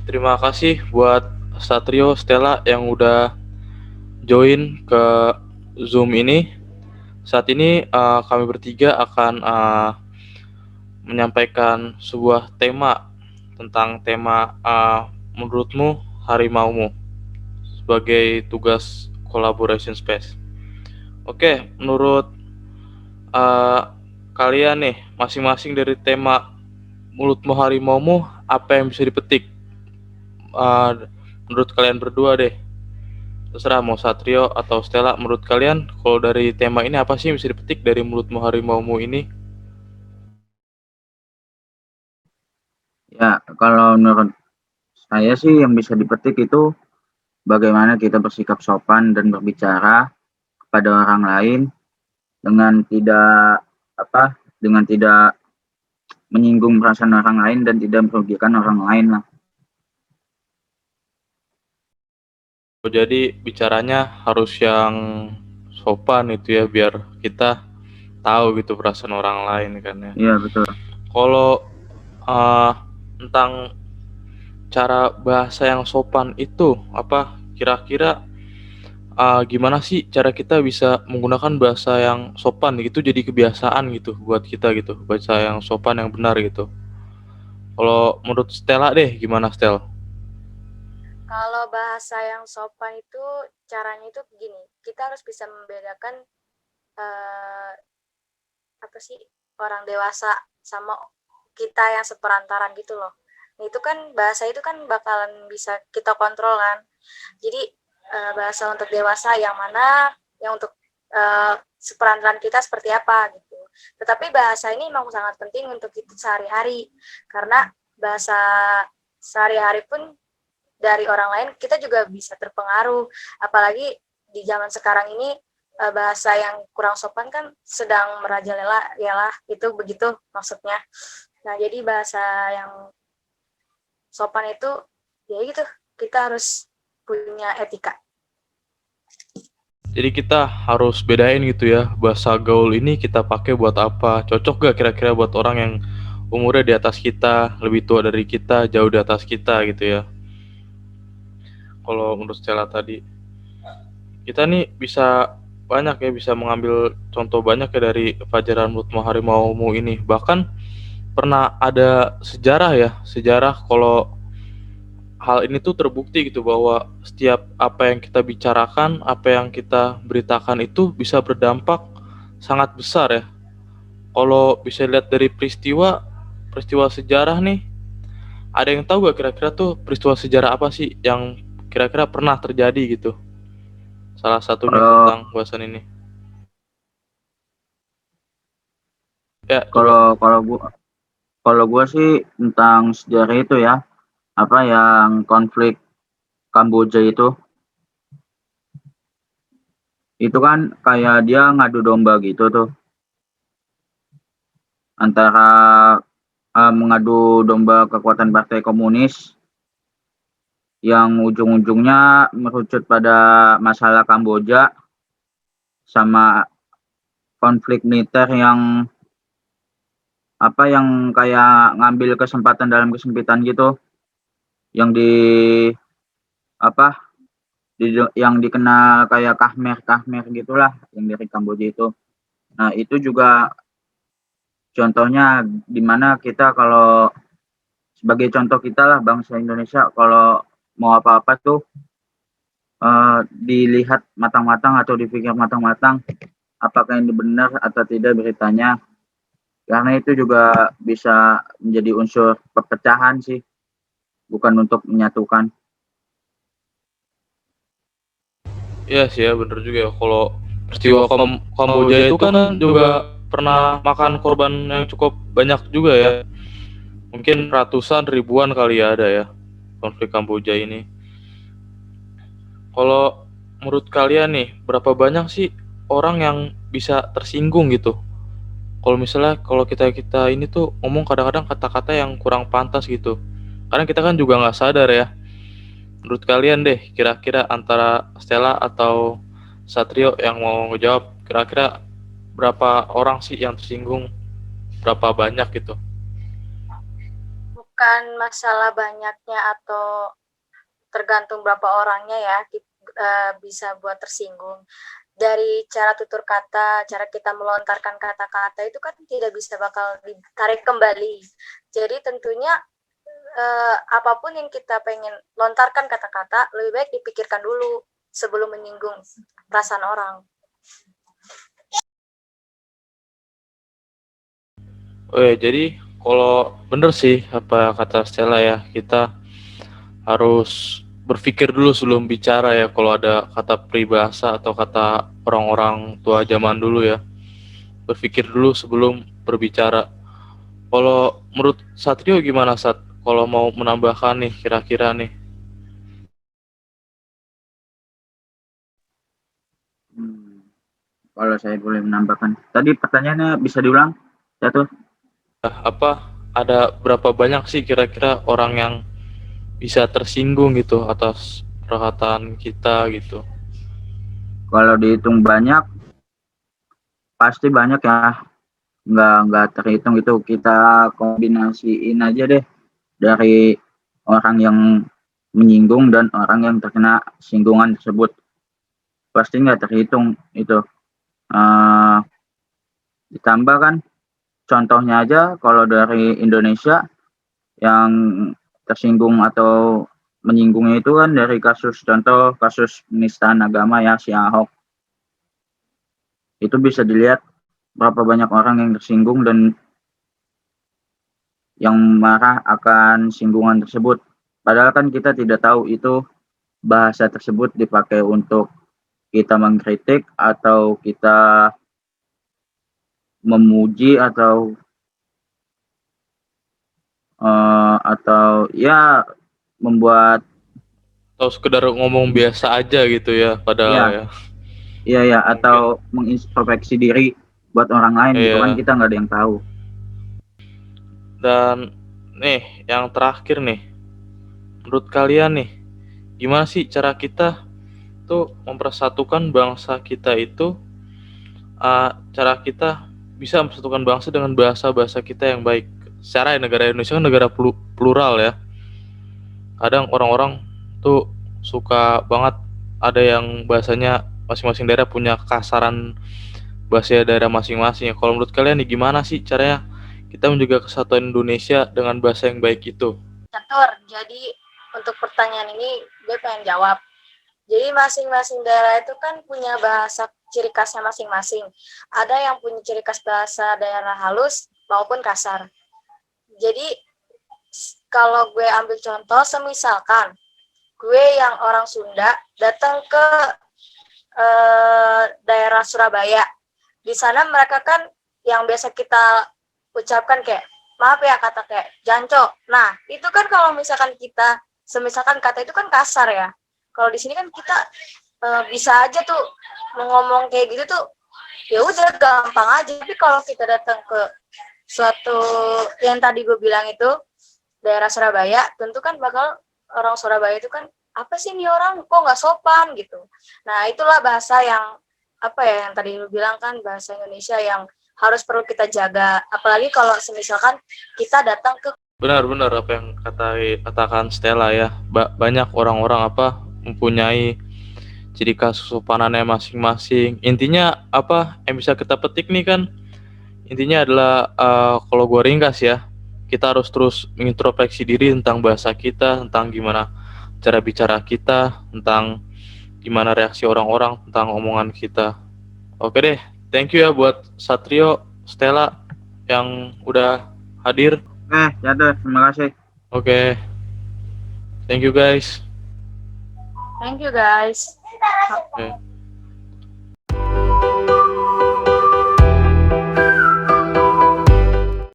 Terima kasih buat Satrio, Stella yang udah join ke Zoom ini. Saat ini kami bertiga akan menyampaikan sebuah tema tentang tema menurutmu harimaumu sebagai tugas collaboration space. Oke, menurut eh, kalian nih, masing-masing dari tema mulutmu harimaumu, apa yang bisa dipetik? Eh, menurut kalian berdua deh. Terserah mau Satrio atau Stella, menurut kalian kalau dari tema ini apa sih yang bisa dipetik dari mulutmu harimaumu ini? Ya, kalau menurut saya sih yang bisa dipetik itu bagaimana kita bersikap sopan dan berbicara kepada orang lain dengan tidak apa, dengan tidak menyinggung perasaan orang lain dan tidak merugikan orang lain lah. Jadi bicaranya harus yang sopan itu ya, biar kita tahu gitu perasaan orang lain kan ya. Iya betul. Kalau uh, tentang cara bahasa yang sopan itu apa kira-kira gimana sih cara kita bisa menggunakan bahasa yang sopan gitu jadi kebiasaan gitu buat kita gitu, bahasa yang sopan yang benar gitu. Kalau menurut Stella deh, gimana Stel? Kalau bahasa yang sopan itu caranya itu begini, kita harus bisa membedakan eh, apa sih orang dewasa sama kita yang seperantaran gitu loh. Nah, itu kan bahasa itu kan bakalan bisa kita kontrol kan. Jadi bahasa untuk dewasa yang mana, yang untuk seperantaran kita seperti apa gitu. Tetapi bahasa ini memang sangat penting untuk kita sehari-hari karena bahasa sehari-hari pun dari orang lain kita juga bisa terpengaruh, apalagi di zaman sekarang ini bahasa yang kurang sopan kan sedang merajalela ya, itu begitu maksudnya. Nah, jadi bahasa yang sopan itu ya gitu, kita harus punya etika. Jadi kita harus bedain gitu ya, bahasa gaul ini kita pakai buat apa, cocok gak kira-kira buat orang yang umurnya di atas kita, lebih tua dari kita, jauh di atas kita gitu ya. Kalau menurut Stella tadi, kita nih bisa banyak ya, bisa mengambil contoh banyak ya dari Fajaran Mutma Harimaumu ini. Bahkan pernah ada sejarah ya, sejarah kalau hal ini tuh terbukti gitu bahwa setiap apa yang kita bicarakan, apa yang kita beritakan itu bisa berdampak sangat besar ya. Kalau bisa lihat dari peristiwa peristiwa sejarah nih, ada yang tahu gak kira-kira tuh peristiwa sejarah apa sih yang kira-kira pernah terjadi gitu? Salah satunya Kalau tentang bahasan ini. Ya, coba. kalau kalau gua sih tentang sejarah itu ya, apa yang konflik Kamboja itu kan kayak dia ngadu domba gitu tuh antara mengadu domba kekuatan Partai Komunis yang ujung-ujungnya merucut pada masalah Kamboja sama konflik militer yang yang kayak ngambil kesempatan dalam kesempitan gitu, yang di apa yang dikenal kayak Khmer Khmer gitulah yang dari Kamboja itu. Nah itu juga contohnya dimana kita kalau sebagai contoh kita lah bangsa Indonesia kalau mau apa-apa tuh dilihat matang-matang atau dipikir matang-matang apakah ini benar atau tidak beritanya, karena itu juga bisa menjadi unsur perpecahan sih, bukan untuk menyatukan. Iya sih ya, bener juga ya. Kalau peristiwa Kamboja itu kan juga pernah makan korban yang cukup banyak juga ya. Mungkin ratusan ribuan kali ya ada ya konflik Kamboja ini. Kalau menurut kalian nih, berapa banyak sih orang yang bisa tersinggung gitu? Kalau misalnya kalau kita ini tuh ngomong kadang-kadang kata-kata yang kurang pantas gitu. Karena kita kan juga nggak sadar ya. Menurut kalian deh, kira-kira antara Stella atau Satrio yang mau ngejawab, kira-kira berapa orang sih yang tersinggung? Berapa banyak gitu? bukan masalah banyaknya atau tergantung berapa orangnya ya, bisa buat tersinggung. Dari cara tutur kata, cara kita melontarkan kata-kata itu kan tidak bisa bakal ditarik kembali. Jadi tentunya apapun yang kita pengen lontarkan kata-kata, lebih baik dipikirkan dulu sebelum menyinggung perasaan orang. Oh ya, jadi kalau bener sih apa kata Stella ya, kita harus berpikir dulu sebelum bicara ya kalau ada kata peribahasa atau kata orang-orang tua zaman dulu ya. Berpikir dulu sebelum berbicara. Kalau menurut Satrio gimana Sat? Kalau mau menambahkan nih kira-kira nih. Kalau saya boleh menambahkan. Tadi pertanyaannya bisa diulang? Satu. Apa ada berapa banyak sih kira-kira orang yang bisa tersinggung gitu atas perkataan kita gitu? Kalau dihitung banyak, pasti banyak ya. Nggak terhitung itu. Kita kombinasiin aja deh dari orang yang menyinggung dan orang yang terkena singgungan tersebut. Pasti nggak terhitung itu. Ditambah kan, contohnya aja kalau dari Indonesia yang tersinggung atau menyinggungnya itu kan dari contoh kasus penistaan agama ya, si Ahok. Itu bisa dilihat berapa banyak orang yang tersinggung dan yang marah akan singgungan tersebut. Padahal kan kita tidak tahu itu bahasa tersebut dipakai untuk kita mengkritik atau kita memuji atau ya membuat Atau sekedar ngomong biasa aja gitu ya padahal ya. Iya atau mengintrospeksi diri buat orang lain gitu kan, Iya. kita nggak ada yang tahu. Dan nih yang terakhir nih, menurut kalian nih gimana sih cara kita tuh mempersatukan bangsa kita itu, cara kita bisa mempersatukan bangsa dengan bahasa-bahasa kita yang baik. Secara negara Indonesia kan negara plural ya. Kadang orang-orang tuh suka banget ada yang bahasanya masing-masing daerah punya kasaran bahasa daerah masing-masing. Kalau menurut kalian nih gimana sih caranya kita menjaga kesatuan Indonesia dengan bahasa yang baik itu? Catur, jadi untuk pertanyaan ini gue pengen jawab. Jadi masing-masing daerah itu kan punya bahasa ciri khasnya masing-masing. Ada yang punya ciri khas bahasa daerah halus maupun kasar. Jadi kalau gue ambil contoh, semisalkan gue yang orang Sunda datang ke daerah Surabaya. Di sana mereka kan yang biasa kita ucapkan kayak maaf ya, kata kayak janco. Nah, itu kan kalau misalkan kita semisalkan kata itu kan kasar ya. Kalau di sini kan kita bisa aja tuh ngomong kayak gitu tuh ya udah gampang aja. Tapi kalau kita datang ke suatu yang tadi gue bilang itu daerah Surabaya, tentu kan bakal orang Surabaya itu kan apa sih nih orang kok nggak sopan gitu. Nah itulah bahasa yang apa ya yang tadi lu bilang kan, bahasa Indonesia yang harus perlu kita jaga. Apalagi kalau misalkan kita datang ke Benar-benar apa yang katakan Stella ya. Banyak orang-orang apa mempunyai ciri khas kesopanannya masing-masing. Intinya apa yang bisa kita petik nih kan? Intinya adalah kalau gue ringkas ya, kita harus terus mengintrospeksi diri tentang bahasa kita, tentang gimana cara bicara kita, tentang gimana reaksi orang-orang tentang omongan kita. Oke deh, thank you ya buat Satrio, Stella yang udah hadir. Jatuh, terima kasih. Oke, thank you guys. thank you guys. Oke.